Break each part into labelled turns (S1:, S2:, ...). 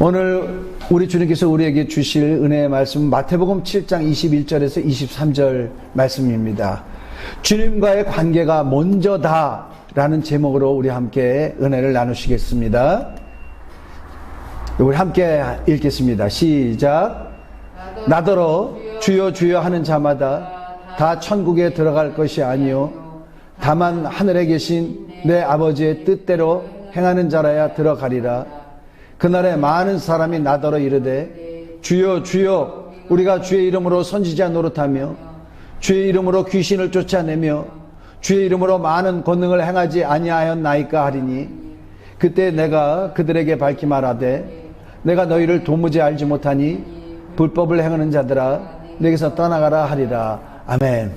S1: 오늘 우리 주님께서 우리에게 주실 은혜의 말씀 마태복음 7장 21절에서 23절 말씀입니다. 주님과의 관계가 먼저다 라는 제목으로 우리 함께 은혜를 나누시겠습니다. 우리 함께 읽겠습니다. 시작. 나더러 주여 주여 하는 자마다 다 천국에 들어갈 것이 아니요 다만 하늘에 계신 내 아버지의 뜻대로 행하는 자라야 들어가리라. 그날에 많은 사람이 나더러 이르되 주여 주여 우리가 주의 이름으로 선지자 노릇하며 주의 이름으로 귀신을 쫓아내며 주의 이름으로 많은 권능을 행하지 아니하였나이까 하리니 그때 내가 그들에게 밝히 말하되 내가 너희를 도무지 알지 못하니 불법을 행하는 자들아 내게서 떠나가라 하리라. 아멘.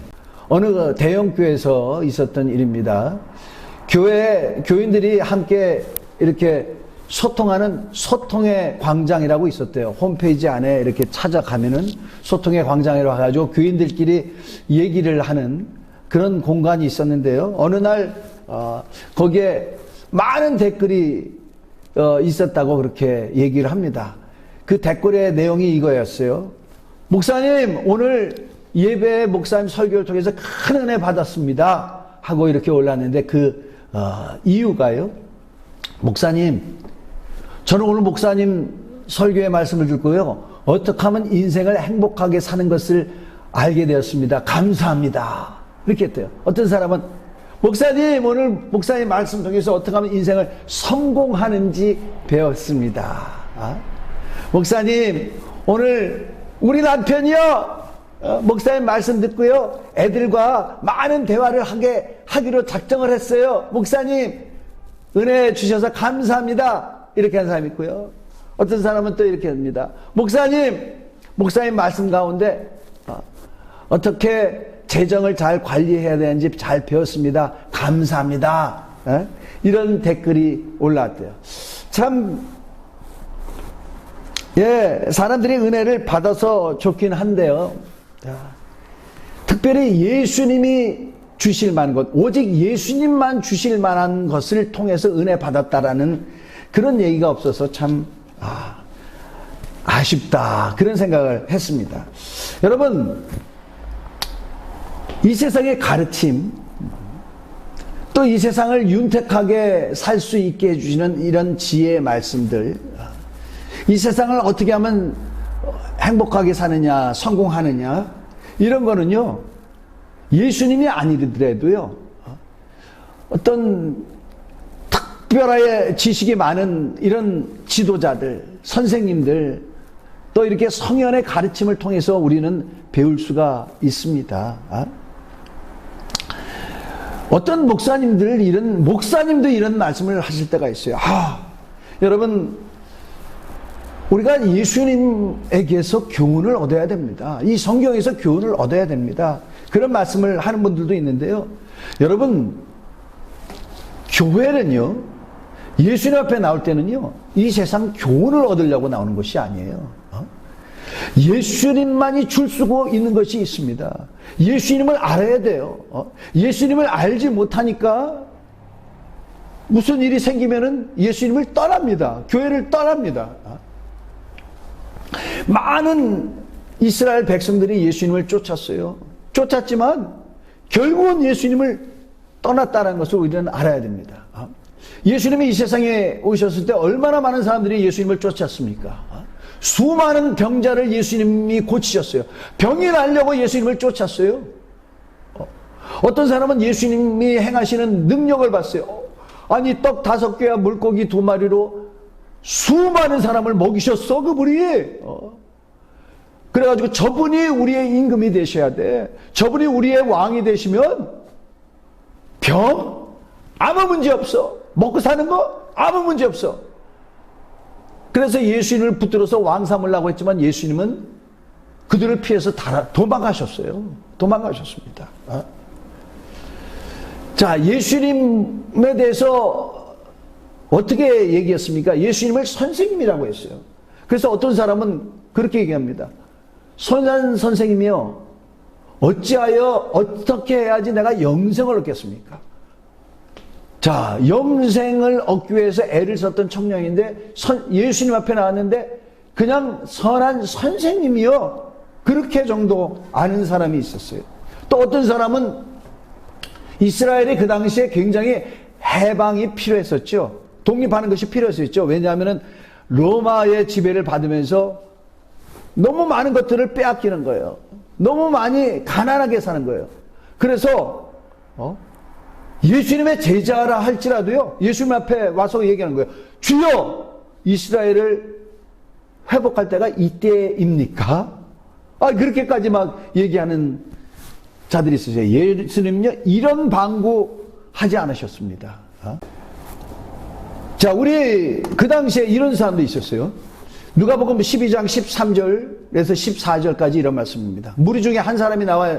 S1: 어느 대형교회에서 있었던 일입니다. 교인들이 함께 이렇게 소통하는 소통의 광장이라고 있었대요. 홈페이지 안에 이렇게 찾아가면은 소통의 광장이라고 해가지고 교인들끼리 얘기를 하는 그런 공간이 있었는데요. 어느 날 거기에 많은 댓글이 있었다고 그렇게 얘기를 합니다. 그 댓글의 내용이 이거였어요. 목사님, 오늘 예배 목사님 설교를 통해서 큰 은혜 받았습니다 하고 이렇게 올랐는데 그 이유가요, 목사님, 저는 오늘 목사님 설교의 말씀을 듣고요, 어떻게 하면 인생을 행복하게 사는 것을 알게 되었습니다. 감사합니다. 이렇게 했대요. 어떤 사람은 목사님, 오늘 목사님 말씀 통해서 어떻게 하면 인생을 성공하는지 배웠습니다. 목사님, 오늘 우리 남편이요, 목사님 말씀 듣고요, 애들과 많은 대화를 하기로 작정을 했어요. 목사님, 은혜 주셔서 감사합니다. 이렇게 하는 사람이 있고요. 어떤 사람은 또 이렇게 합니다. 목사님 말씀 가운데 어떻게 재정을 잘 관리해야 되는지 잘 배웠습니다. 감사합니다. 이런 댓글이 올라왔대요. 참, 사람들이 은혜를 받아서 좋긴 한데요. 특별히 예수님이 주실 만한 것, 오직 예수님만 주실 만한 것을 통해서 은혜 받았다라는 그런 얘기가 없어서 참 아쉽다, 그런 생각을 했습니다. 여러분, 이 세상의 가르침, 또 이 세상을 윤택하게 살 수 있게 해주시는 이런 지혜의 말씀들, 이 세상을 어떻게 하면 행복하게 사느냐, 성공하느냐, 이런 거는요, 예수님이 아니더라도요, 어떤 특별하게 지식이 많은 이런 지도자들, 선생님들, 또 이렇게 성현의 가르침을 통해서 우리는 배울 수가 있습니다. 어떤 목사님도 이런 말씀을 하실 때가 있어요. 여러분, 우리가 예수님에게서 교훈을 얻어야 됩니다. 이 성경에서 교훈을 얻어야 됩니다. 그런 말씀을 하는 분들도 있는데요. 여러분, 교회는요, 예수님 앞에 나올 때는요, 이 세상 교훈을 얻으려고 나오는 것이 아니에요. 예수님만이 줄 수 있는 것이 있습니다. 예수님을 알아야 돼요. 예수님을 알지 못하니까 무슨 일이 생기면은 예수님을 떠납니다. 교회를 떠납니다. 많은 이스라엘 백성들이 예수님을 쫓았어요. 쫓았지만 결국은 예수님을 떠났다는 것을 우리는 알아야 됩니다. 예수님이 이 세상에 오셨을 때 얼마나 많은 사람들이 예수님을 쫓았습니까? 수많은 병자를 예수님이 고치셨어요. 병이 나려고 예수님을 쫓았어요. 어떤 사람은 예수님이 행하시는 능력을 봤어요. 아니, 떡 5개와 물고기 2마리로 수많은 사람을 먹이셨어, 그분이. 그래가지고 저분이 우리의 임금이 되셔야 돼. 저분이 우리의 왕이 되시면 병? 아무 문제 없어. 먹고 사는 거? 아무 문제 없어. 그래서 예수님을 붙들어서 왕 삼으려고 했지만 예수님은 그들을 피해서 도망가셨어요. 도망가셨습니다. 자, 예수님에 대해서 어떻게 얘기했습니까? 예수님을 선생님이라고 했어요. 그래서 어떤 사람은 그렇게 얘기합니다. 선한 선생님이요, 어찌하여 어떻게 해야지 내가 영생을 얻겠습니까? 자, 영생을 얻기 위해서 애를 썼던 청년인데 예수님 앞에 나왔는데 그냥 선한 선생님이요. 그렇게 정도 아는 사람이 있었어요. 또 어떤 사람은 이스라엘이 그 당시에 굉장히 해방이 필요했었죠. 독립하는 것이 필요했었죠. 왜냐하면 로마의 지배를 받으면서 너무 많은 것들을 빼앗기는 거예요. 너무 많이 가난하게 사는 거예요. 그래서 예수님의 제자라 할지라도요, 예수님 앞에 와서 얘기하는 거예요. 주여, 이스라엘을 회복할 때가 이때입니까? 그렇게까지 막 얘기하는 자들이 있으세요. 예수님은요, 이런 방구 하지 않으셨습니다. 자, 우리 그 당시에 이런 사람도 있었어요. 누가복음 12장 13절에서 14절까지 이런 말씀입니다. 무리 중에 한 사람이 나와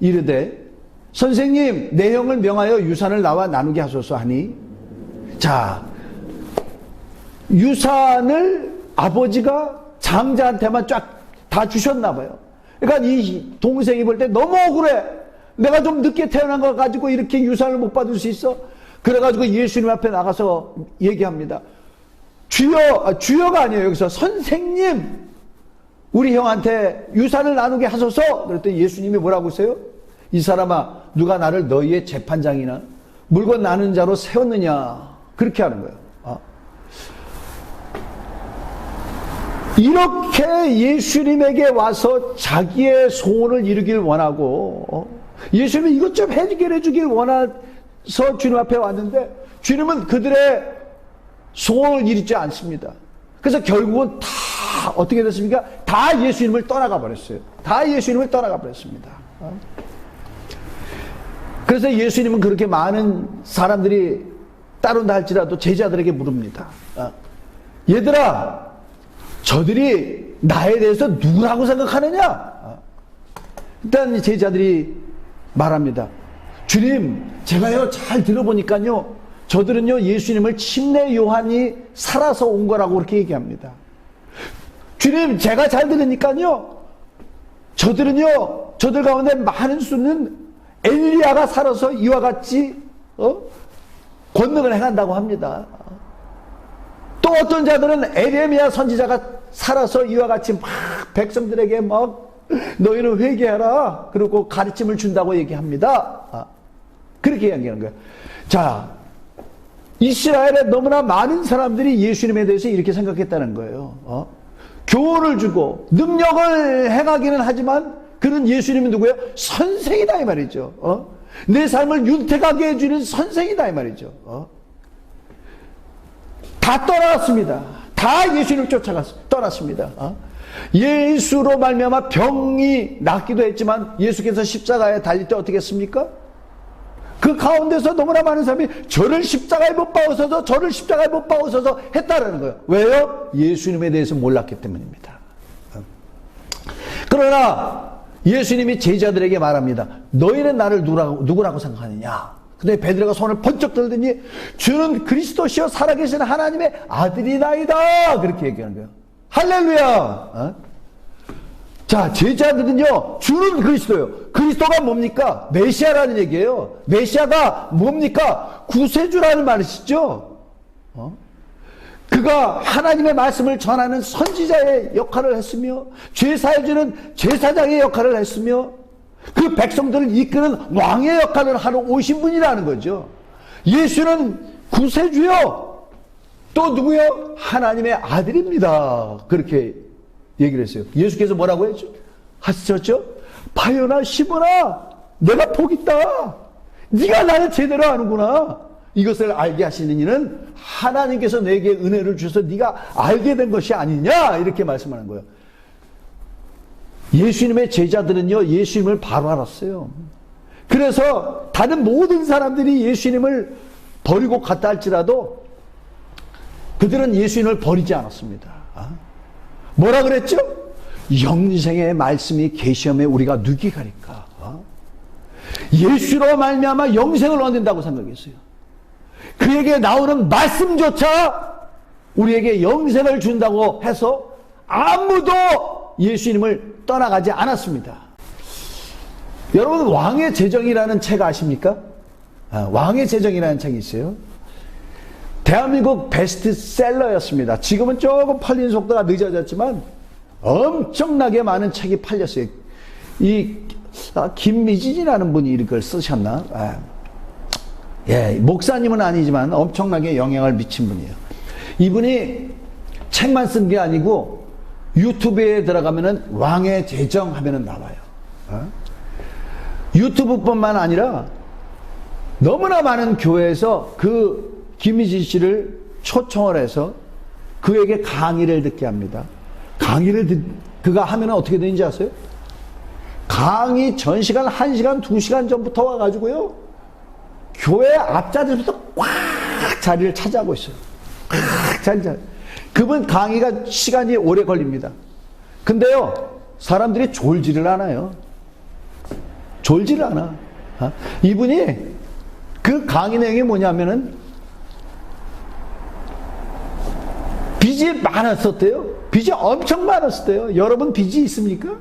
S1: 이르되 선생님, 내 형을 명하여 유산을 나와 나누게 하소서 하니, 자, 유산을 아버지가 장자한테만 쫙 다 주셨나 봐요. 그러니까 이 동생이 볼 때 너무 억울해. 내가 좀 늦게 태어난 거 가지고 이렇게 유산을 못 받을 수 있어? 그래가지고 예수님 앞에 나가서 얘기합니다. 주여, 주여가 아니에요. 여기서 선생님, 우리 형한테 유산을 나누게 하소서. 그랬더니 예수님이 뭐라고 하세요? 이 사람아, 누가 나를 너희의 재판장이나 물건 나누는 자로 세웠느냐. 그렇게 하는 거예요. 이렇게 예수님에게 와서 자기의 소원을 이루길 원하고, 예수님이 이것 좀 해결해 주길 원해서 주님 앞에 왔는데, 주님은 그들의 소원을 이루지 않습니다. 그래서 결국은 다 어떻게 됐습니까? 다 예수님을 떠나가 버렸어요. 다 예수님을 떠나가 버렸습니다. 그래서 예수님은 그렇게 많은 사람들이 따른다 할지라도 제자들에게 물읍니다. 얘들아, 저들이 나에 대해서 누구라고 생각하느냐? 일단 제자들이 말합니다. 주님, 제가요 잘 들어보니까요, 저들은요 예수님을 침례 요한이 살아서 온 거라고 그렇게 얘기합니다. 주님, 제가 잘 들으니까요, 저들은요, 저들 가운데 많은 수는 엘리야가 살아서 이와 같이 권능을 행한다고 합니다. 또 어떤 자들은 에레미야 선지자가 살아서 이와 같이 막 백성들에게 막 너희는 회개하라, 그리고 가르침을 준다고 얘기합니다. 그렇게 얘기하는 거예요. 자, 이스라엘에 너무나 많은 사람들이 예수님에 대해서 이렇게 생각했다는 거예요. 교훈을 주고 능력을 행하기는 하지만 그는 예수님은 누구예요? 선생이다 이 말이죠. 내 삶을 윤택하게 해주는 선생이다 이 말이죠. 다 떠났습니다. 다 예수님을 떠났습니다. 예수로 말미암아 병이 낫기도 했지만 예수께서 십자가에 달릴 때 어떻게 했습니까? 그 가운데서 너무나 많은 사람이 저를 십자가에 못 박으셔서, 저를 십자가에 못 박으셔서 했다라는 거예요. 왜요? 예수님에 대해서 몰랐기 때문입니다. 그러나 예수님이 제자들에게 말합니다. 너희는 나를 누구라고 생각하느냐? 근데 베드로가 손을 번쩍 들더니 주는 그리스도시요 살아계신 하나님의 아들이나이다. 그렇게 얘기하는 거예요. 할렐루야. 자, 제자들은요, 주는 그리스도요. 그리스도가 뭡니까? 메시아라는 얘기예요. 메시아가 뭡니까? 구세주라는 말이시죠. 그가 하나님의 말씀을 전하는 선지자의 역할을 했으며, 죄사해주는 제사장의 역할을 했으며, 그 백성들을 이끄는 왕의 역할을 하러 오신 분이라는 거죠. 예수는 구세주요. 또 누구요? 하나님의 아들입니다. 그렇게 얘기를 했어요. 예수께서 뭐라고 하셨죠? 바요나 시몬아, 내가 복 있다. 네가 나를 제대로 아는구나. 이것을 알게 하시는 이는 하나님께서 내게 은혜를 주셔서 네가 알게 된 것이 아니냐, 이렇게 말씀하는 거예요. 예수님의 제자들은요, 예수님을 바로 알았어요. 그래서 다른 모든 사람들이 예수님을 버리고 갔다 할지라도 그들은 예수님을 버리지 않았습니다. 뭐라 그랬죠? 영생의 말씀이 계시험에 우리가 누기 가리까. 예수로 말미암아 영생을 얻는다고 생각했어요. 그에게 나오는 말씀조차 우리에게 영생을 준다고 해서 아무도 예수님을 떠나가지 않았습니다. 여러분, 왕의 재정이라는 책 아십니까? 왕의 재정이라는 책이 있어요. 대한민국 베스트셀러였습니다. 지금은 조금 팔리는 속도가 늦어졌지만 엄청나게 많은 책이 팔렸어요. 김미진이라는 분이 이걸 쓰셨나? 예, 목사님은 아니지만 엄청나게 영향을 미친 분이에요. 이분이 책만 쓴 게 아니고 유튜브에 들어가면은 왕의 재정 하면은 나와요. 유튜브뿐만 아니라 너무나 많은 교회에서 그 김미진 씨를 초청을 해서 그에게 강의를 듣게 합니다. 그가 하면은 어떻게 되는지 아세요? 강의 전 시간 1시간, 2시간 전부터 와가지고요. 교회 앞자리부터 꽉 자리를 차지하고 있어요. 꽉 자리. 그분 강의가 시간이 오래 걸립니다. 근데요, 사람들이 졸지를 않아요. 졸지를 않아. 이분이 그 강의 내용이 뭐냐면은 빚이 많았었대요. 빚이 엄청 많았었대요. 여러분 빚이 있습니까?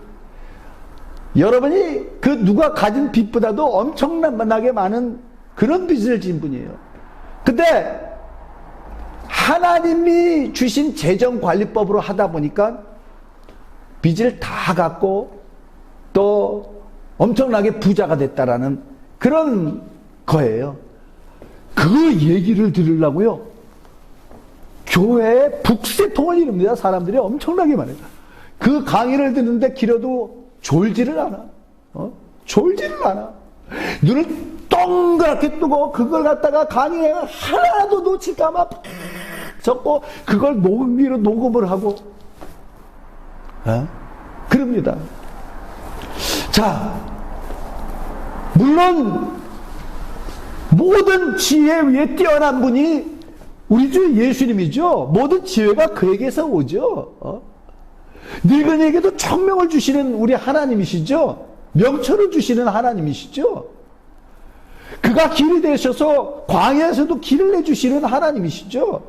S1: 여러분이 그 누가 가진 빚보다도 엄청나게 많은 그런 빚을 진 분이에요. 근데 하나님이 주신 재정관리법으로 하다 보니까 빚을 다 갚고 또 엄청나게 부자가 됐다라는 그런 거예요. 그 얘기를 들으려고요. 교회에 북새통을 이룹니다. 사람들이 엄청나게 많아요. 그 강의를 듣는데 길어도 졸지를 않아. 졸지를 않아. 눈을 동그랗게 뜨고 그걸 갖다가 강의에 하나도 놓칠까봐 적고 그걸 녹음기로 녹음을 하고 그럽니다. 자, 물론 모든 지혜 위에 뛰어난 분이 우리 주 예수님이죠. 모든 지혜가 그에게서 오죠. 늙은이에게도 청명을 주시는 우리 하나님이시죠. 명철을 주시는 하나님이시죠. 그가 길이 되셔서 광야에서도 길을 내주시는 하나님이시죠.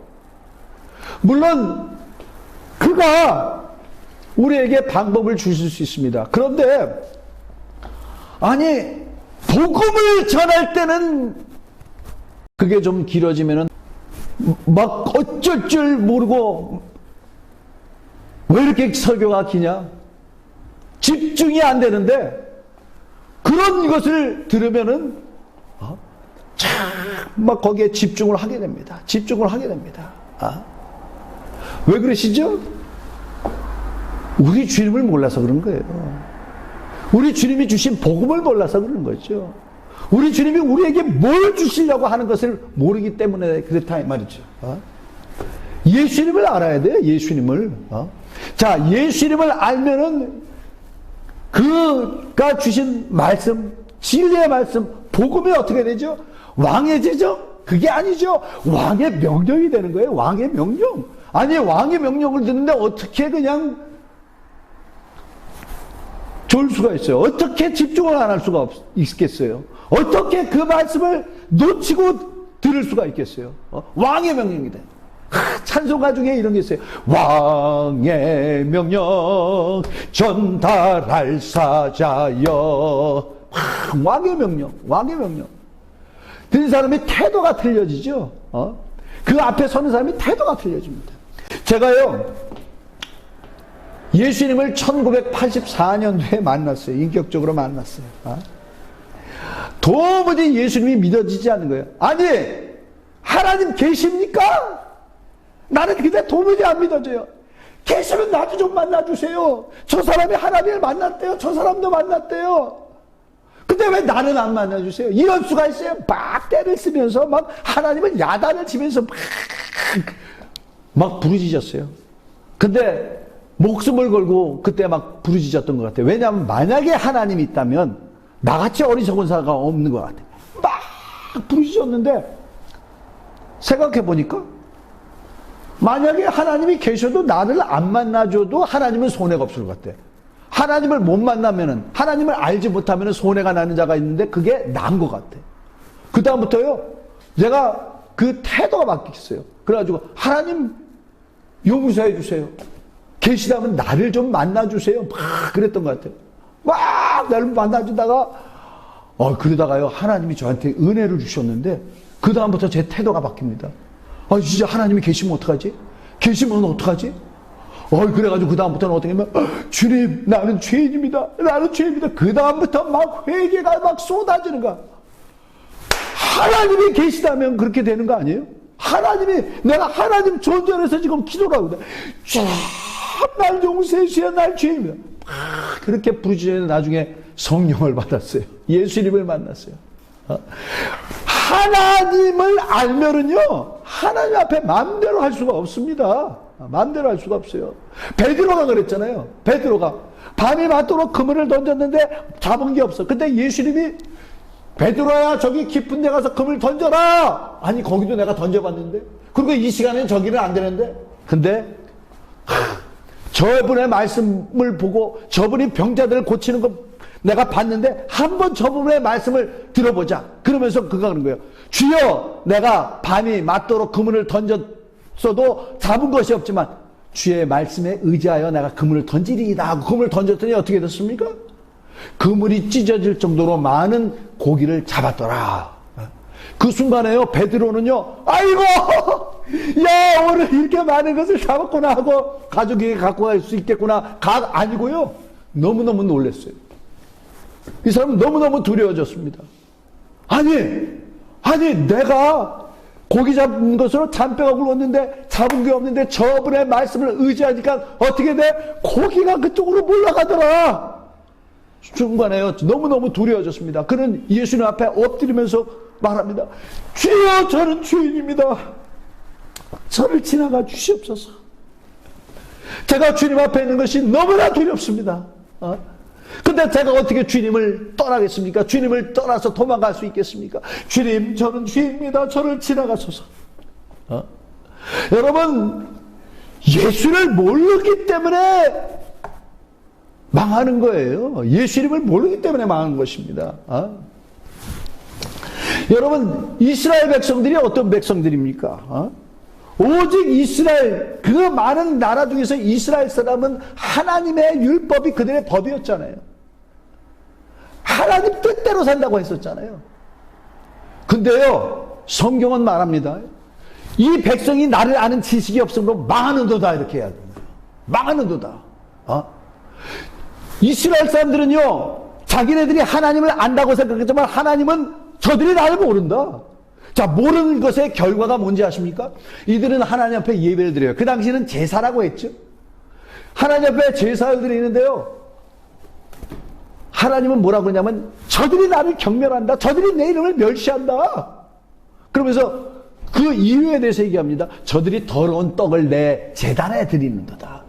S1: 물론 그가 우리에게 방법을 주실 수 있습니다. 그런데 아니 복음을 전할 때는 그게 좀 길어지면은 막 어쩔 줄 모르고 왜 이렇게 설교가 기냐? 집중이 안 되는데 그런 것을 들으면은 막 거기에 집중을 하게 됩니다. 집중을 하게 됩니다. 왜 그러시죠? 우리 주님을 몰라서 그런 거예요. 우리 주님이 주신 복음을 몰라서 그런 거죠. 우리 주님이 우리에게 뭘 주시려고 하는 것을 모르기 때문에 그렇다 이 말이죠. 예수님을 알아야 돼요. 예수님을. 자, 예수님을 알면은 그가 주신 말씀, 진리의 말씀, 복음이 어떻게 되죠? 왕의 재정? 그게 아니죠. 왕의 명령이 되는 거예요. 왕의 명령. 아니, 왕의 명령을 듣는데 어떻게 그냥 졸 수가 있어요? 어떻게 집중을 안 할 수가 있겠어요? 어떻게 그 말씀을 놓치고 들을 수가 있겠어요? 왕의 명령이다. 찬송가 중에 이런 게 있어요. 왕의 명령 전달할 사자여. 왕의 명령, 왕의 명령. 듣는 사람이 태도가 틀려지죠. 그 앞에 서는 사람이 태도가 틀려집니다. 제가요, 예수님을 1984년도에 만났어요. 인격적으로 만났어요. 도무지 예수님이 믿어지지 않는 거예요. 아니, 하나님 계십니까? 나는 그게 도무지 안 믿어져요. 계시면 나도 좀 만나주세요. 저 사람이 하나님을 만났대요. 저 사람도 만났대요. 근데 왜 나는 안 만나주세요? 이럴 수가 있어요. 막 때를 쓰면서 막 하나님을 야단을 치면서 막 부르짖었어요. 근데 목숨을 걸고 그때 막 부르짖었던 것 같아요. 왜냐하면 만약에 하나님이 있다면 나같이 어리석은 사가 없는 것 같아요. 막 부르짖었는데 생각해보니까 만약에 하나님이 계셔도 나를 안 만나줘도 하나님은 손해가 없을 것 같아. 하나님을 못 만나면은, 하나님을 알지 못하면은 손해가 나는 자가 있는데 그게 나은 것 같아. 그 다음부터요, 제가 그 태도가 바뀌었어요. 그래가지고 하나님 용서해 주세요. 계시다면 나를 좀 만나주세요. 막 그랬던 것 같아요. 막 나를 만나주다가 그러다가요, 하나님이 저한테 은혜를 주셨는데, 그다음부터 제 태도가 바뀝니다. 진짜 하나님이 계시면 어떡하지? 계시면 어떡하지? 그래가지고 그다음부터는 어떻게 하면, 주님, 나는 죄인입니다. 나는 죄인입니다. 그다음부터 막 회개가 막 쏟아지는 거야. 하나님이 계시다면 그렇게 되는 거 아니에요? 내가 하나님 존재해서 지금 기도를 하고 있다. 날 용서해 주세요. 날 죄인입니다. 그렇게 부르짖는 나중에 성령을 받았어요. 예수님을 만났어요. 하나님을 알면은요, 하나님 앞에 마음대로 할 수가 없습니다. 마음대로 할 수가 없어요. 베드로가 그랬잖아요. 베드로가 밤이 맞도록 그물을 던졌는데 잡은 게 없어. 근데 예수님이 베드로야, 저기 깊은 데 가서 그물 던져라. 아니, 거기도 내가 던져봤는데. 그리고 이 시간에는 저기는 안 되는데. 근데 저분의 말씀을 보고 저분이 병자들을 고치는 거 내가 봤는데 한번 저분의 말씀을 들어보자. 그러면서 그가 그런 거예요. 주여, 내가 밤이 맞도록 그물을 던졌어도 잡은 것이 없지만 주의 말씀에 의지하여 내가 그물을 던지리이다 하고 그물을 던졌더니 어떻게 됐습니까? 그물이 찢어질 정도로 많은 고기를 잡았더라. 그 순간에요, 베드로는요, 아이고, 야, 오늘 이렇게 많은 것을 잡았구나 하고 가족에게 갖고 갈 수 있겠구나. 아니고요, 너무너무 놀랐어요. 이 사람은 너무너무 두려워졌습니다. 아니, 내가 고기 잡은 것으로 잔뼈가 굵었는데 잡은 게 없는데 저분의 말씀을 의지하니까 어떻게 돼? 고기가 그쪽으로 몰려가더라. 순간에요, 너무너무 두려워졌습니다. 그는 예수님 앞에 엎드리면서 말합니다. 주여, 저는 죄인입니다. 저를 지나가 주시옵소서. 제가 주님 앞에 있는 것이 너무나 두렵습니다. 근데 제가 어떻게 주님을 떠나겠습니까? 주님을 떠나서 도망갈 수 있겠습니까? 주님, 저는 죄인입니다. 저를 지나가소서. 여러분, 예수를 모르기 때문에 망하는 거예요. 예수님을 모르기 때문에 망한 것입니다. 여러분, 이스라엘 백성들이 어떤 백성들입니까? 오직 이스라엘, 그 많은 나라 중에서 이스라엘 사람은 하나님의 율법이 그들의 법이었잖아요. 하나님 뜻대로 산다고 했었잖아요. 근데요, 성경은 말합니다. 이 백성이 나를 아는 지식이 없으므로 망하는도다, 이렇게 해야 됩니다. 망하는도다. 이스라엘 사람들은요, 자기네들이 하나님을 안다고 생각했지만 하나님은 저들이 나를 모른다. 자, 모르는 것의 결과가 뭔지 아십니까? 이들은 하나님 앞에 예배를 드려요. 그 당시에는 제사라고 했죠. 하나님 앞에 제사를 드리는데요, 하나님은 뭐라고 하냐면 저들이 나를 경멸한다. 저들이 내 이름을 멸시한다. 그러면서 그 이유에 대해서 얘기합니다. 저들이 더러운 떡을 내 제단에 드리는도다.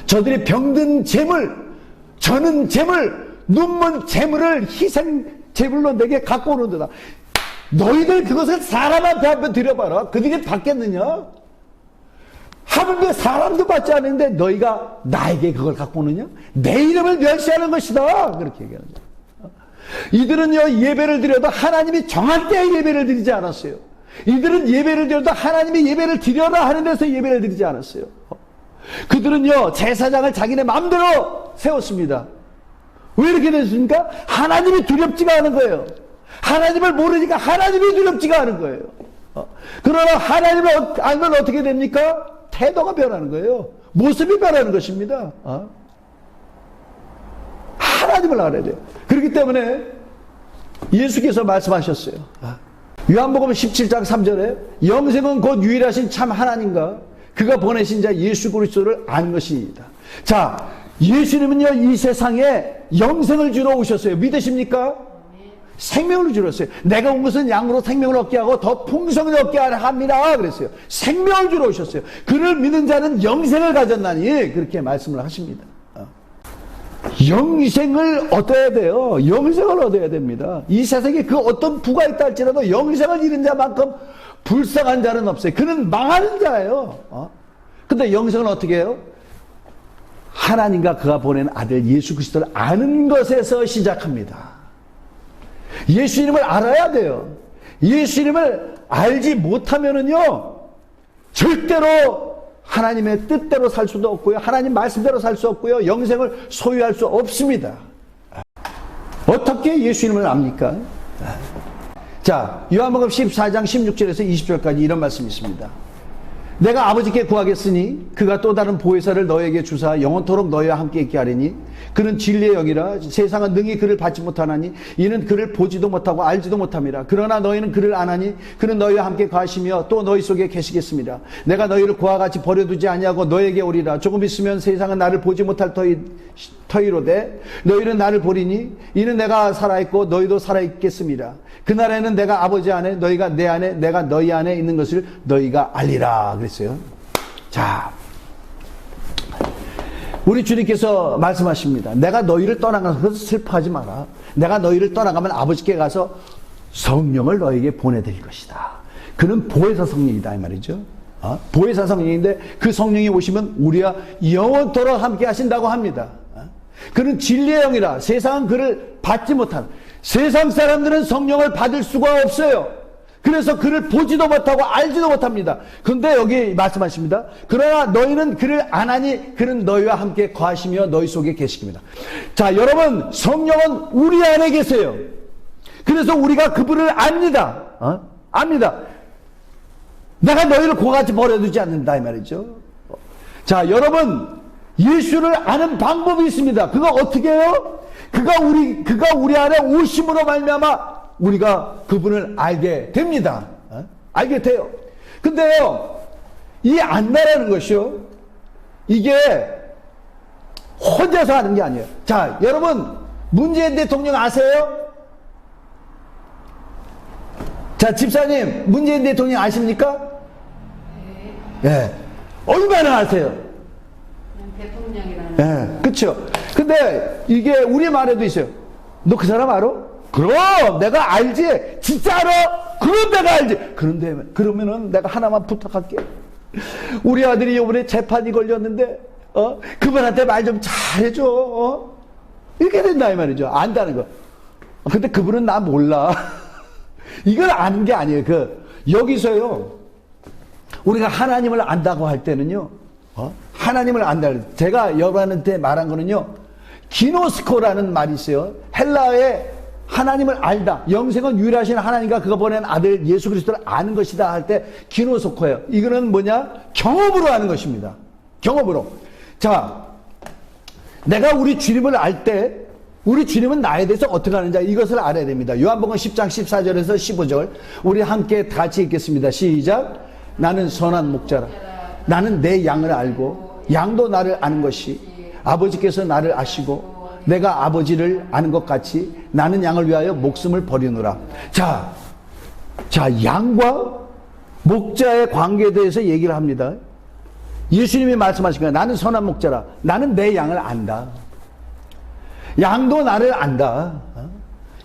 S1: 저들이 병든 재물, 저는 재물, 눈먼 재물을 희생 재물로 내게 갖고 오는도다. 너희들 그것을 사람한테 한번 드려봐라. 그들이 받겠느냐? 하물며 사람도 받지 않는데 너희가 나에게 그걸 갖고 오느냐? 내 이름을 멸시하는 것이다. 그렇게 얘기하는 거예요. 이들은요, 예배를 드려도 하나님이 정한 때에 예배를 드리지 않았어요. 이들은 예배를 드려도 하나님이 예배를 드려라 하는 데서 예배를 드리지 않았어요. 그들은요, 제사장을 자기네 마음대로 세웠습니다. 왜 이렇게 됐습니까? 하나님이 두렵지가 않은 거예요. 하나님을 모르니까 하나님이 두렵지가 않은 거예요. 그러나 하나님을 알면 어떻게 됩니까? 태도가 변하는 거예요. 모습이 변하는 것입니다. 하나님을 알아야 돼요. 그렇기 때문에 예수께서 말씀하셨어요. 요한복음 17장 3절에 영생은 곧 유일하신 참 하나님과 그가 보내신 자 예수 그리스도를 아는 것이다. 자, 예수님은요, 이 세상에 영생을 주러 오셨어요. 믿으십니까? 생명을 주러 오셨어요. 내가 온 것은 양으로 생명을 얻게 하고 더 풍성을 얻게 합니다. 그랬어요. 생명을 주러 오셨어요. 그를 믿는 자는 영생을 가졌나니 그렇게 말씀을 하십니다. 영생을 얻어야 돼요. 영생을 얻어야 됩니다. 이 세상에 그 어떤 부가 있다 할지라도 영생을 잃은 자만큼 불쌍한 자는 없어요. 그는 망하는 자예요. 근데 영생을 어떻게 해요? 하나님과 그가 보낸 아들 예수 그리스도를 아는 것에서 시작합니다. 예수님을 알아야 돼요. 예수님을 알지 못하면은요, 절대로 하나님의 뜻대로 살 수도 없고요, 하나님 말씀대로 살 수 없고요, 영생을 소유할 수 없습니다. 어떻게 예수님을 압니까? 자, 요한복음 14장 16절에서 20절까지 이런 말씀이 있습니다. 내가 아버지께 구하겠으니 그가 또 다른 보혜사를 너에게 주사 영원토록 너희와 함께 있게 하리니 그는 진리의 영이라 세상은 능히 그를 받지 못하나니 이는 그를 보지도 못하고 알지도 못함이라. 그러나 너희는 그를 아나니 그는 너희와 함께 가시며 또 너희 속에 계시겠습니다. 내가 너희를 그와 같이 버려두지 아니하고 너에게 오리라. 조금 있으면 세상은 나를 보지 못할 터이로되 너희는 나를 보리니 이는 내가 살아있고 너희도 살아있겠습니다. 그날에는 내가 아버지 안에 너희가 내 안에 내가 너희 안에 있는 것을 너희가 알리라 그랬어요. 자, 우리 주님께서 말씀하십니다. 내가 너희를 떠나가서 슬퍼하지 마라. 내가 너희를 떠나가면 아버지께 가서 성령을 너에게 보내드릴 것이다. 그는 보혜사 성령이다 이 말이죠. 보혜사 성령인데 그 성령이 오시면 우리와 영원토록 함께 하신다고 합니다. 그는 진리의 영이라 세상은 그를 받지 못한, 세상 사람들은 성령을 받을 수가 없어요. 그래서 그를 보지도 못하고 알지도 못합니다. 그런데 여기 말씀하십니다. 그러나 너희는 그를 아나니 그는 너희와 함께 거하시며 너희 속에 계시기입니다. 자, 여러분, 성령은 우리 안에 계세요. 그래서 우리가 그분을 압니다. 압니다. 내가 너희를 그같이 버려두지 않는다 이 말이죠. 자, 여러분, 예수를 아는 방법이 있습니다. 그거 어떻게 해요? 그가 우리 안에 오심으로 말미암아 우리가 그분을 알게 됩니다. 알게 돼요. 근데요, 이 안다라는 것이요, 이게 혼자서 하는 게 아니에요. 자, 여러분, 문재인 대통령 아세요? 자, 집사님, 문재인 대통령 아십니까? 예. 네. 얼마나 아세요?
S2: 대통령이라는.
S1: 예, 그쵸. 근데 이게 우리말에도 있어요. 너 그 사람 알아? 그럼 내가 알지. 진짜 알아? 그럼 내가 알지. 그런데 그러면은 내가 하나만 부탁할게. 우리 아들이 이번에 재판이 걸렸는데 그분한테 말 좀 잘해줘. 이렇게 된다 이 말이죠. 안다는 거. 근데 그분은 나 몰라. 이걸 아는 게 아니에요. 여기서요, 우리가 하나님을 안다고 할 때는요, 하나님을 안다. 제가 여러분한테 말한 거는요, 기노스코라는 말이 있어요. 헬라어에 하나님을 알다, 영생은 유일하신 하나님과 그가 보낸 아들 예수 그리스도를 아는 것이다 할 때 기노스코예요. 이거는 뭐냐? 경험으로 아는 것입니다. 경험으로. 자, 내가 우리 주님을 알 때 우리 주님은 나에 대해서 어떻게 하는지 이것을 알아야 됩니다. 요한복음 10장 14절에서 15절 우리 함께 다 같이 읽겠습니다. 시작. 나는 선한 목자라. 나는 내 양을 알고 양도 나를 아는 것이 아버지께서 나를 아시고 내가 아버지를 아는 것 같이 나는 양을 위하여 목숨을 버리노라. 자, 양과 목자의 관계에 대해서 얘기를 합니다. 예수님이 말씀하신 거예요. 나는 선한 목자라. 나는 내 양을 안다. 양도 나를 안다.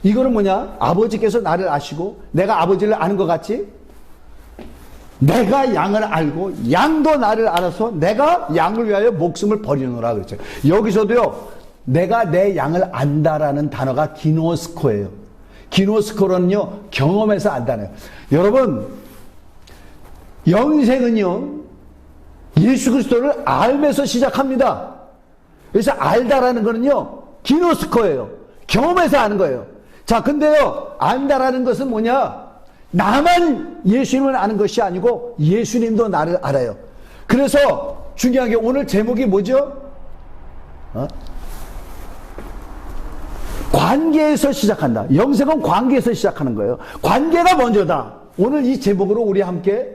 S1: 이거는 뭐냐? 아버지께서 나를 아시고 내가 아버지를 아는 것 같이 내가 양을 알고 양도 나를 알아서 내가 양을 위하여 목숨을 버리노라 그랬죠. 여기서도요, 내가 내 양을 안다라는 단어가 기노스코예요. 기노스코는요, 경험에서 안다네요. 여러분, 영생은요, 예수 그리스도를 알면서 시작합니다. 그래서 알다라는 거는요, 기노스코예요. 경험에서 아는 거예요. 자, 근데요, 안다라는 것은 뭐냐? 나만 예수님을 아는 것이 아니고 예수님도 나를 알아요. 그래서 중요한 게 오늘 제목이 뭐죠? 관계에서 시작한다. 영생은 관계에서 시작하는 거예요. 관계가 먼저다. 오늘 이 제목으로 우리 함께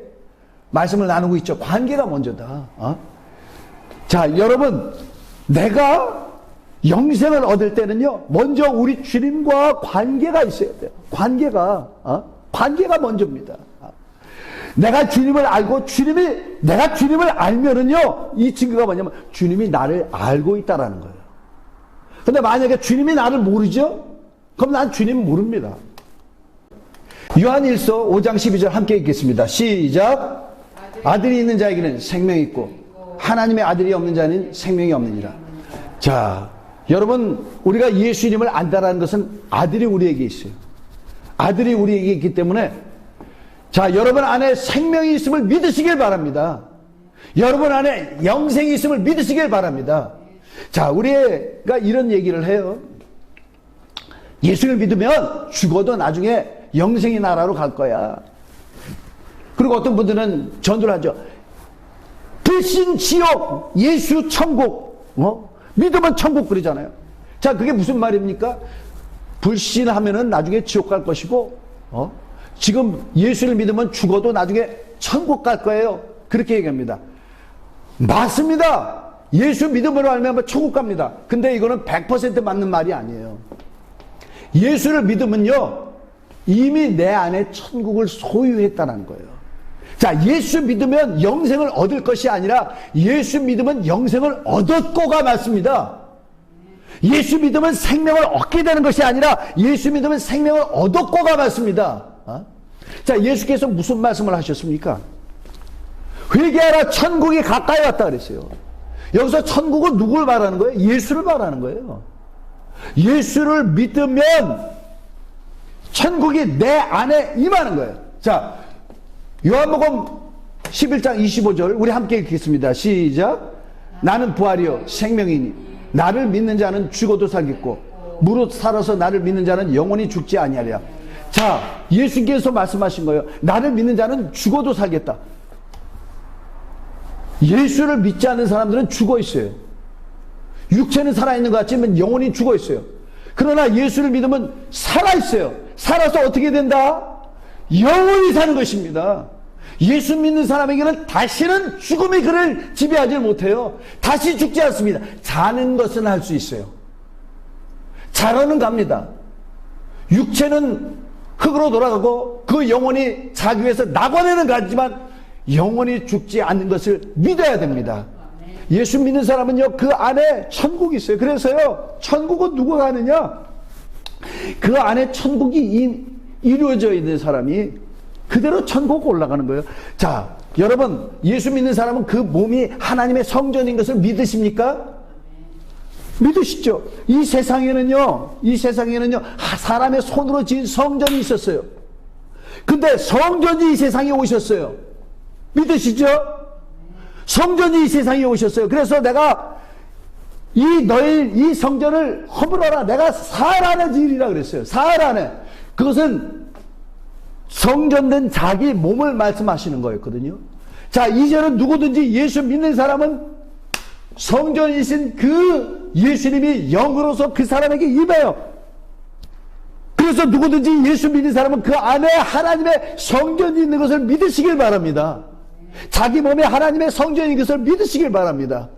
S1: 말씀을 나누고 있죠. 관계가 먼저다. 자, 여러분, 내가 영생을 얻을 때는요, 먼저 우리 주님과 관계가 있어야 돼요. 관계가 먼저입니다. 내가 주님을 알고 내가 주님을 알면은요, 이 증거가 뭐냐면 주님이 나를 알고 있다라는 거예요. 근데 만약에 주님이 나를 모르죠? 그럼 난 주님 모릅니다. 요한일서 5장 12절 함께 읽겠습니다. 시작. 아들이 있는 자에게는 생명이 있고 하나님의 아들이 없는 자는 생명이 없느니라. 자, 여러분, 우리가 예수님을 안다라는 것은 아들이 우리에게 있어요. 아들이 우리에게 있기 때문에, 자, 여러분 안에 생명이 있음을 믿으시길 바랍니다. 여러분 안에 영생이 있음을 믿으시길 바랍니다. 자, 우리가 이런 얘기를 해요. 예수를 믿으면 죽어도 나중에 영생의 나라로 갈 거야. 그리고 어떤 분들은 전도를 하죠. 불신 지옥, 예수 천국, 믿으면 천국 그러잖아요. 자, 그게 무슨 말입니까? 불신하면은 나중에 지옥 갈 것이고, 지금 예수를 믿으면 죽어도 나중에 천국 갈 거예요. 그렇게 얘기합니다. 맞습니다. 예수 믿음으로 알면 천국 갑니다. 근데 이거는 100% 맞는 말이 아니에요. 예수를 믿으면요, 이미 내 안에 천국을 소유했다는 거예요. 자, 예수 믿으면 영생을 얻을 것이 아니라 예수 믿으면 영생을 얻었고가 맞습니다. 예수 믿으면 생명을 얻게 되는 것이 아니라 예수 믿으면 생명을 얻었고가 맞습니다. 자, 예수께서 무슨 말씀을 하셨습니까? 회개하라, 천국이 가까이 왔다 그랬어요. 여기서 천국은 누굴 말하는 거예요? 예수를 말하는 거예요. 예수를 믿으면 천국이 내 안에 임하는 거예요. 자, 요한복음 11장 25절 우리 함께 읽겠습니다. 시작. 나는 부활이요 생명이니 나를 믿는 자는 죽어도 살겠고 무릇 살아서 나를 믿는 자는 영원히 죽지 아니하리라. 자, 예수께서 말씀하신 거예요. 나를 믿는 자는 죽어도 살겠다. 예수를 믿지 않는 사람들은 죽어 있어요. 육체는 살아있는 것 같지만 영혼이 죽어 있어요. 그러나 예수를 믿으면 살아있어요. 살아서 어떻게 된다? 영원히 사는 것입니다. 예수 믿는 사람에게는 다시는 죽음이 그를 지배하지 못해요. 다시 죽지 않습니다. 자는 것은 할 수 있어요. 자러는 갑니다. 육체는 흙으로 돌아가고 그 영혼이 자기 위해서 낙원에는 가지만 영원히 죽지 않는 것을 믿어야 됩니다. 예수 믿는 사람은요, 그 안에 천국이 있어요. 그래서요, 천국은 누가 가느냐? 그 안에 천국이 이루어져 있는 사람이 그대로 천국 올라가는 거예요. 자, 여러분, 예수 믿는 사람은 그 몸이 하나님의 성전인 것을 믿으십니까? 믿으시죠? 이 세상에는요, 사람의 손으로 지은 성전이 있었어요. 근데 성전이 이 세상에 오셨어요. 믿으시죠? 성전이 이 세상에 오셨어요. 그래서 내가 이 성전을 허물어라. 내가 사흘 안에 지으리라 그랬어요. 사흘 안에. 그것은 성전된 자기 몸을 말씀하시는 거였거든요. 자, 이제는 누구든지 예수 믿는 사람은 성전이신 그 예수님이 영으로서 그 사람에게 임해요. 그래서 누구든지 예수 믿는 사람은 그 안에 하나님의 성전이 있는 것을 믿으시길 바랍니다. 자기 몸에 하나님의 성전인 것을 믿으시길 바랍니다.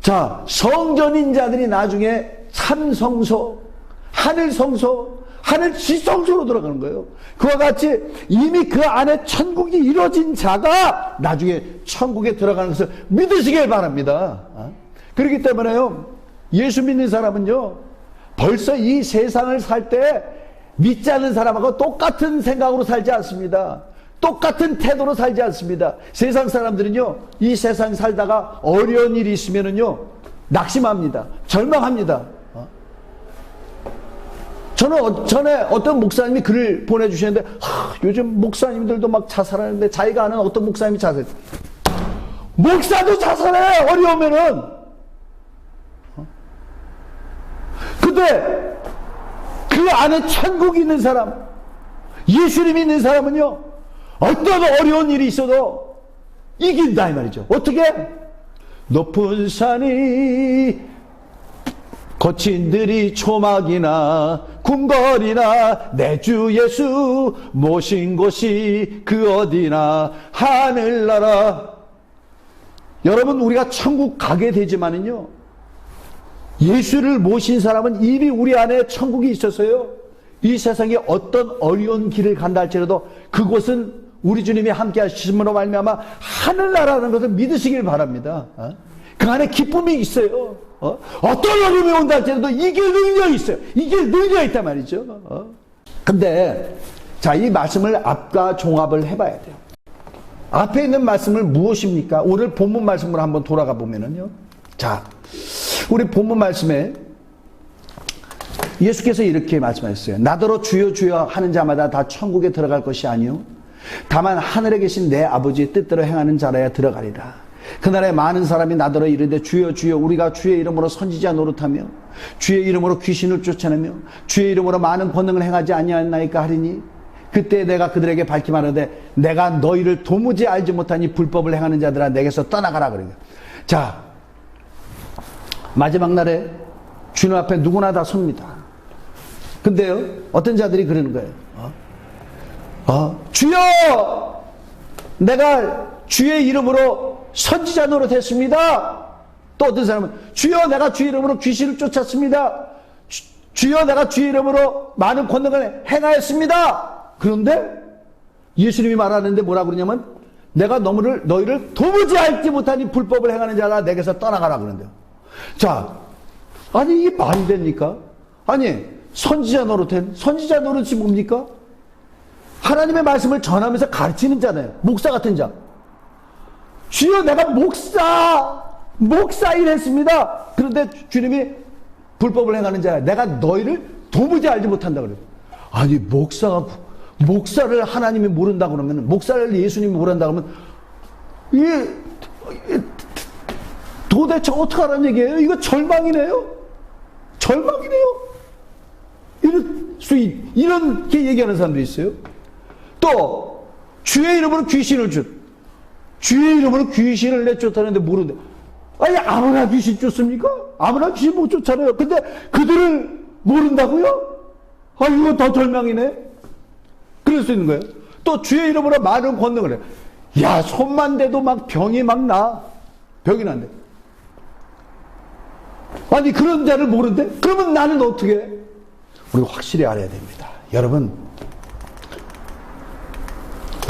S1: 자, 성전인 자들이 나중에 참성소, 하늘성소, 하늘 지성소로 들어가는 거예요. 그와 같이 이미 그 안에 천국이 이루어진 자가 나중에 천국에 들어가는 것을 믿으시길 바랍니다. 그렇기 때문에요, 예수 믿는 사람은요, 벌써 이 세상을 살 때 믿지 않는 사람하고 똑같은 생각으로 살지 않습니다. 똑같은 태도로 살지 않습니다. 세상 사람들은요, 이 세상 살다가 어려운 일이 있으면은요, 낙심합니다. 절망합니다. 저는 전에 어떤 목사님이 글을 보내주셨는데, 요즘 목사님들도 막 자살하는데, 자기가 아는 어떤 목사님이 목사도 자살해! 어려우면은! 근데, 그 안에 천국이 있는 사람, 예수님이 있는 사람은요, 어떤 어려운 일이 있어도 이긴다, 이 말이죠. 어떻게? 높은 산이 거친 들이 초막이나 궁궐이나 내 주 예수 모신 곳이 그 어디나 하늘나라. 여러분, 우리가 천국 가게 되지만은요, 예수를 모신 사람은 이미 우리 안에 천국이 있어서요, 이 세상에 어떤 어려운 길을 간다 할지라도 그곳은 우리 주님이 함께 하심으로 말미암아 하늘나라라는 것을 믿으시길 바랍니다. 그 안에 기쁨이 있어요. 어떤 어려움이 온다 할지라도 이길 능력이 있어요. 이길 능력이 있단 말이죠. 근데 자, 이 말씀을 앞과 종합을 해봐야 돼요. 앞에 있는 말씀을 무엇입니까? 오늘 본문 말씀으로 한번 돌아가 보면은요, 자, 우리 본문 말씀에 예수께서 이렇게 말씀하셨어요. 나더러 주여 주여 하는 자마다 다 천국에 들어갈 것이 아니요 다만 하늘에 계신 내 아버지의 뜻대로 행하는 자라야 들어가리라. 그날에 많은 사람이 나더러 이르되 주여 주여 우리가 주의 이름으로 선지자 노릇하며 주의 이름으로 귀신을 쫓아내며 주의 이름으로 많은 권능을 행하지 아니하였나이까 하리니 그때 내가 그들에게 밝히 말하되 내가 너희를 도무지 알지 못하니 불법을 행하는 자들아 내게서 떠나가라 그러니까. 자, 마지막 날에 주님 앞에 누구나 다 섭니다. 근데요, 어떤 자들이 그러는 거예요. 주여! 내가 주의 이름으로 선지자 노릇했습니다. 또 어떤 사람은 주여 내가 주의 이름으로 귀신을 쫓았습니다. 주여 내가 주의 이름으로 많은 권능을 행하였습니다. 그런데 예수님이 말하는데 뭐라 그러냐면 내가 너희를 도무지 알지 못하니 불법을 행하는 자라 내게서 떠나가라 그러는데요. 자, 아니 이게 말이 됩니까? 아니 선지자 노릇이 뭡니까? 하나님의 말씀을 전하면서 가르치는 자네요. 목사 같은 자. 주여 내가 목사 일했습니다. 그런데 주님이 불법을 행하는 자야. 내가 너희를 도무지 알지 못한다 그래요. 아니 목사를 하나님이 모른다 그러면, 목사를 예수님이 모른다 그러면 이게 도대체 어떻게 하라는 얘기예요? 이거 절망이네요. 이렇게 얘기하는 사람도 있어요. 또 주의 이름으로 주의 이름으로 귀신을 내쫓았는데 모르는데, 아니 아무나 귀신 쫓습니까? 아무나 귀신 못 쫓아내요. 근데 그들을 모른다고요? 아 이거 더 절망이네. 그럴 수 있는 거예요. 또 주의 이름으로 많은 권능을 해. 야 손만 대도 막 병이 난대. 아니 그런 자를 모른대? 그러면 나는 어떻게 해? 우리 확실히 알아야 됩니다.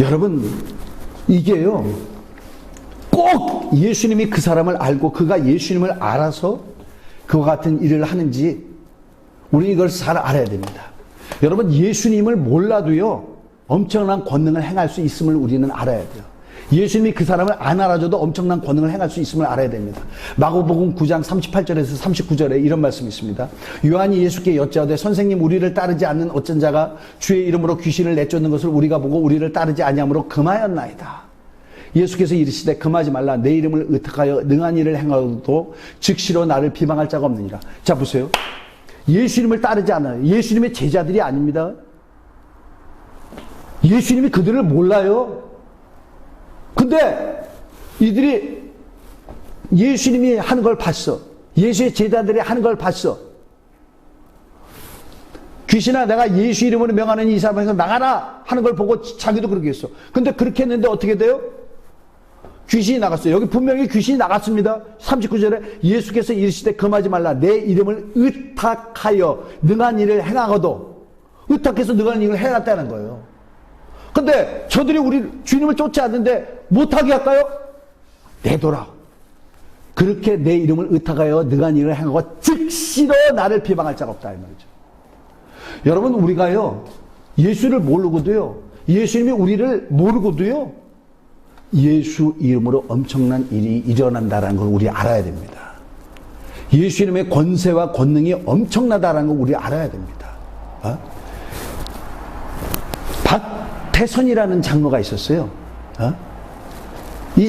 S1: 여러분 이게요 꼭 예수님이 그 사람을 알고 그가 예수님을 알아서 그와 같은 일을 하는지 우리 이걸 잘 알아야 됩니다. 여러분 예수님을 몰라도요 엄청난 권능을 행할 수 있음을 우리는 알아야 돼요. 예수님이 그 사람을 안 알아줘도 엄청난 권능을 행할 수 있음을 알아야 됩니다. 마가복음 9장 38절에서 39절에 이런 말씀이 있습니다. 요한이 예수께 여짜오되 선생님 우리를 따르지 않는 어쩐 자가 주의 이름으로 귀신을 내쫓는 것을 우리가 보고 우리를 따르지 아니함으로 금하였나이다. 예수께서 이르시되 금하지 말라. 내 이름을 의탁하여 능한 일을 행하여도 즉시로 나를 비방할 자가 없느니라. 자 보세요. 예수님을 따르지 않아요. 예수님의 제자들이 아닙니다. 예수님이 그들을 몰라요. 근데 이들이 예수님이 하는 걸 봤어. 예수의 제자들이 하는 걸 봤어. 귀신아 내가 예수 이름으로 명하는 이 사람에서 나가라 하는 걸 보고 자기도 그렇게 했어. 근데 그렇게 했는데 어떻게 돼요? 귀신이 나갔어요. 여기 분명히 귀신이 나갔습니다. 39절에 예수께서 이르시되 금하지 말라. 내 이름을 의탁하여 능한 일을 행하고도, 의탁해서 능한 일을 해놨다는 거예요. 근데 저들이 우리 주님을 쫓지 않는데 못하게 할까요? 내둬라. 그렇게 내 이름을 의탁하여 능한 일을 행하고 즉시로 나를 비방할 자가 없다 이 말이죠. 여러분 우리가요 예수를 모르고도요, 예수님이 우리를 모르고도요 예수 이름으로 엄청난 일이 일어난다는 걸 우리 알아야 됩니다. 예수님의 권세와 권능이 엄청나다는 걸 우리 알아야 됩니다. 박태선이라는 장로가 있었어요. 이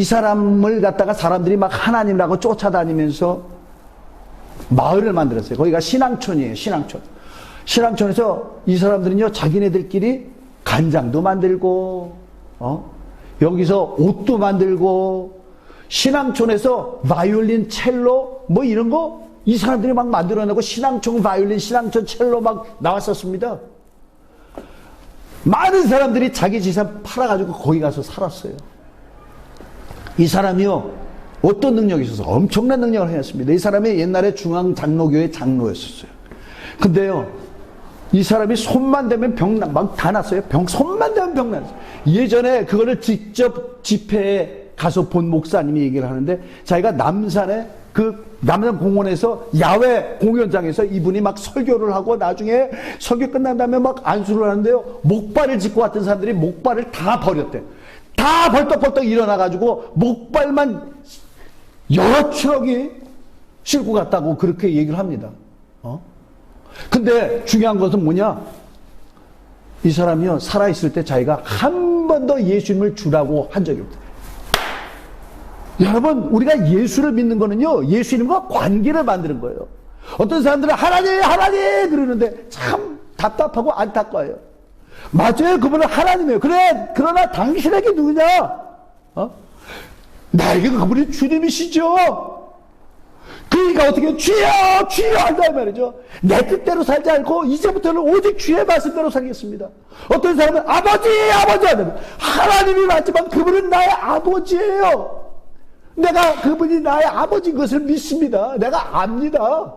S1: 사람을 갖다가 사람들이 막 하나님이라고 쫓아다니면서 마을을 만들었어요. 거기가 신앙촌이에요. 신앙촌에서 이 사람들은요 자기네들끼리 간장도 만들고 여기서 옷도 만들고 신앙촌에서 바이올린, 첼로 뭐 이런 거 이 사람들이 막 만들어내고 신앙촌 바이올린, 신앙촌 첼로 막 나왔었습니다. 많은 사람들이 자기 재산 팔아가지고 거기 가서 살았어요. 이 사람이요 어떤 능력이 있어서 엄청난 능력을 해냈습니다. 이 사람이 옛날에 중앙장로교회 장로였었어요. 근데요 이 사람이 손만 대면 막 다 났어요. 손만 대면 병 났어요. 예전에 그거를 직접 집회에 가서 본 목사님이 얘기를 하는데, 자기가 남산에 남산 공원에서 야외 공연장에서 이분이 막 설교를 하고 나중에 설교 끝난 다음에 막 안수를 하는데요, 목발을 짚고 왔던 사람들이 목발을 다 버렸대. 다 벌떡벌떡 일어나가지고 목발만 여러 트럭이 싣고 갔다고 그렇게 얘기를 합니다. 근데 중요한 것은 뭐냐? 이 사람이요 살아있을 때 자기가 한 번도 번도 예수님을 주라고 한 적이 없다. 여러분, 우리가 예수를 믿는 거는요, 예수님과 관계를 만드는 거예요. 어떤 사람들은 하나님, 하나님! 그러는데 참 답답하고 안타까워요. 맞아요. 그분은 하나님이에요. 그래, 그러나 당신에게 누구냐? 나에게 그분이 주님이시죠. 그러니까 어떻게 주여 주여 한다 말이죠. 내 뜻대로 살지 않고 이제부터는 오직 주의 말씀대로 살겠습니다. 어떤 사람은 아버지 아버지 한다면 하나님이 맞지만 그분은 나의 아버지예요. 내가 그분이 나의 아버지인 것을 믿습니다. 내가 압니다.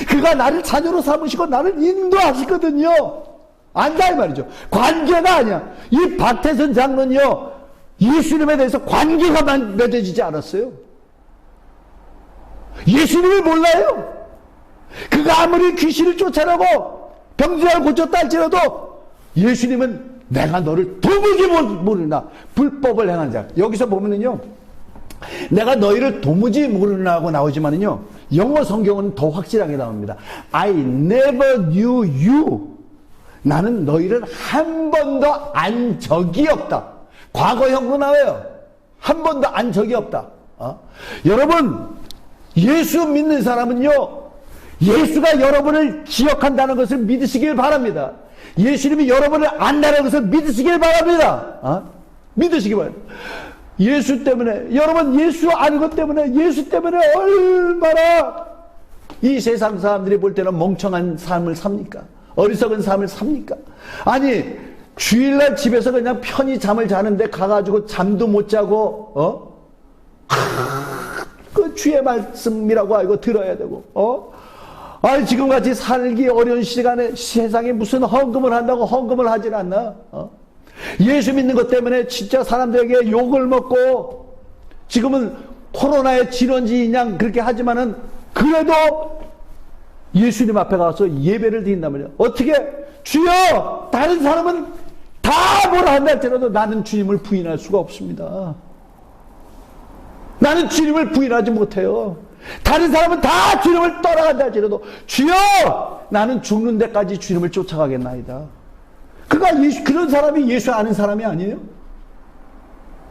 S1: 그가 나를 자녀로 삼으시고 나를 인도하시거든요. 안다 이 말이죠. 관계가 아니야. 이 박태선 장로는요, 예수님에 대해서 관계가 맺어지지 않았어요. 예수님을 몰라요. 그가 아무리 귀신을 쫓아내고 병들을 고쳤다 할지라도 예수님은 내가 너를 도무지 모르나 불법을 행한 자. 여기서 보면은요, 내가 너희를 도무지 모르나고 나오지만은요, 영어 성경은 더 확실하게 나옵니다. I never knew you. 나는 너희를 한 번도 안 적이 없다. 과거형으로 나와요. 한 번도 안 적이 없다. 여러분, 예수 믿는 사람은요, 예수가 여러분을 기억한다는 것을 믿으시길 바랍니다. 예수님이 여러분을 안다는 것을 믿으시길 바랍니다. 믿으시기 바랍니다. 예수 때문에, 여러분 예수 아는 것 때문에, 예수 때문에 얼마나 이 세상 사람들이 볼 때는 멍청한 삶을 삽니까? 어리석은 삶을 삽니까? 아니, 주일날 집에서 그냥 편히 잠을 자는데 가가지고 잠도 못 자고, 그 주의 말씀이라고 알고 들어야 되고, 아니, 지금같이 살기 어려운 시간에 세상에 무슨 헌금을 한다고 헌금을 하질 않나? 예수 믿는 것 때문에 진짜 사람들에게 욕을 먹고, 지금은 코로나의 질환지 양 그렇게 하지만은, 그래도 예수님 앞에 가서 예배를 드린단 말이야. 어떻게? 주여! 다른 사람은 다 뭐라 한다 할지라도 나는 주님을 부인할 수가 없습니다. 나는 주님을 부인하지 못해요. 다른 사람은 다 주님을 떠나간다 할지라도 주여! 나는 죽는 데까지 주님을 쫓아가겠나이다. 그런 사람이 예수 아는 사람이 아니에요?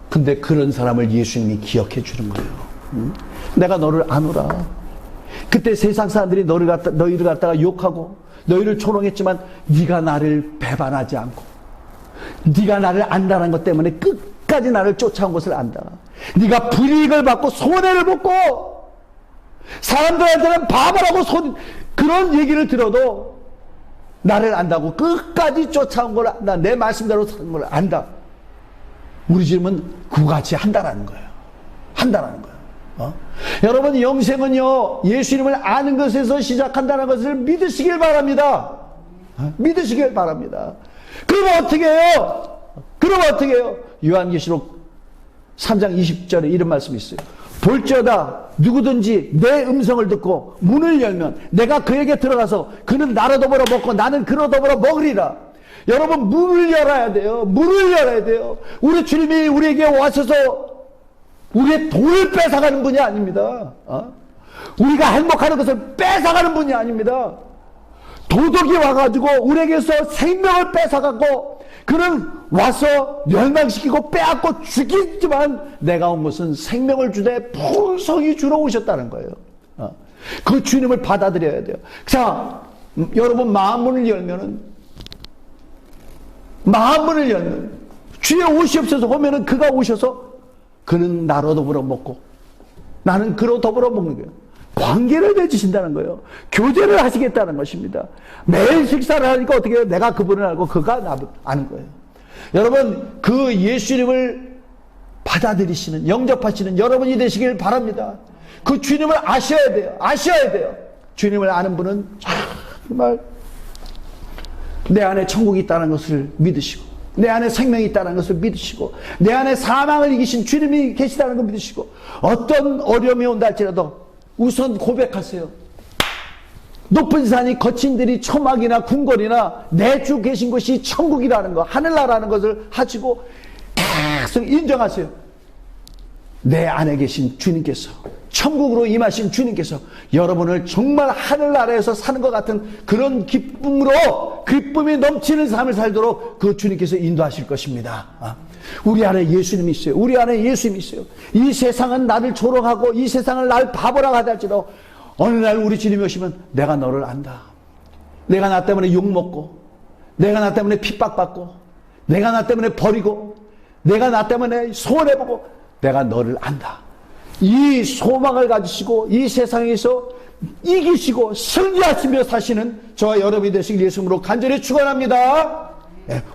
S1: 근데 그런 사람을 예수님이 기억해 주는 거예요. 내가 너를 아노라. 그때 세상 사람들이 너희를 갖다가 욕하고 너희를 조롱했지만 네가 나를 배반하지 않고 네가 나를 안다는 것 때문에 끝까지 나를 쫓아온 것을 안다. 네가 불이익을 받고 손해를 받고 사람들한테는 바보라고 그런 얘기를 들어도 나를 안다고 끝까지 쫓아온 걸 안다. 내 말씀대로 사는 걸 안다. 우리 집은 그같이 한다라는 거예요. 한다라는 거예요. 여러분, 영생은요, 예수님을 아는 것에서 시작한다는 것을 믿으시길 바랍니다. 믿으시길 바랍니다. 그러면 어떻게 해요? 그러면 어떻게 해요? 요한계시록 3장 20절에 이런 말씀이 있어요. 볼지어다 누구든지 내 음성을 듣고 문을 열면 내가 그에게 들어가서 그는 나로 더불어 먹고 나는 그로 더불어 먹으리라. 여러분, 문을 열어야 돼요. 문을 열어야 돼요. 우리 주님이 우리에게 와셔서 우리의 돈을 뺏어가는 분이 아닙니다. 우리가 행복하는 것을 뺏어가는 분이 아닙니다. 도둑이 와가지고 우리에게서 생명을 뺏어가고 그는 와서 멸망시키고 빼앗고 죽이지만 내가 온 것은 생명을 주되 풍성히 주러 오셨다는 거예요. 그 주님을 받아들여야 돼요. 자, 여러분, 마음문을 열면 주의 오시옵소서 하면은 그가 오셔서 그는 나로 더불어 먹고 나는 그로 더불어 먹는 거예요. 관계를 맺으신다는 거예요. 교제를 하시겠다는 것입니다. 매일 식사를 하니까 어떻게 해요? 내가 그분을 알고 그가 나를 아는 거예요. 여러분, 그 예수님을 받아들이시는, 영접하시는 여러분이 되시길 바랍니다. 그 주님을 아셔야 돼요. 아셔야 돼요. 주님을 아는 분은 정말 내 안에 천국이 있다는 것을 믿으시고 내 안에 생명이 있다는 것을 믿으시고 내 안에 사망을 이기신 주님이 계시다는 걸 믿으시고 어떤 어려움이 온다 할지라도 우선 고백하세요. 높은 산이 거친들이 초막이나 궁궐이나 내 주 계신 곳이 천국이라는 거, 하늘나라는 것을 하시고 계속 인정하세요. 내 안에 계신 주님께서 천국으로 임하신 주님께서 여러분을 정말 하늘나라에서 사는 것 같은 그런 기쁨으로, 기쁨이 넘치는 삶을 살도록 그 주님께서 인도하실 것입니다. 우리 안에 예수님이 있어요. 우리 안에 예수님이 있어요. 이 세상은 나를 조롱하고 이 세상을 날 바보라고 하달지도 어느 날 우리 주님이 오시면 내가 너를 안다. 내가 나 때문에 욕먹고, 내가 나 때문에 핍박받고, 내가 나 때문에 버리고, 내가 나 때문에 손해보고, 내가 너를 안다. 이 소망을 가지시고 이 세상에서 이기시고 승리하시며 사시는 저와 여러분이 되시길 예수님으로 간절히 축원합니다.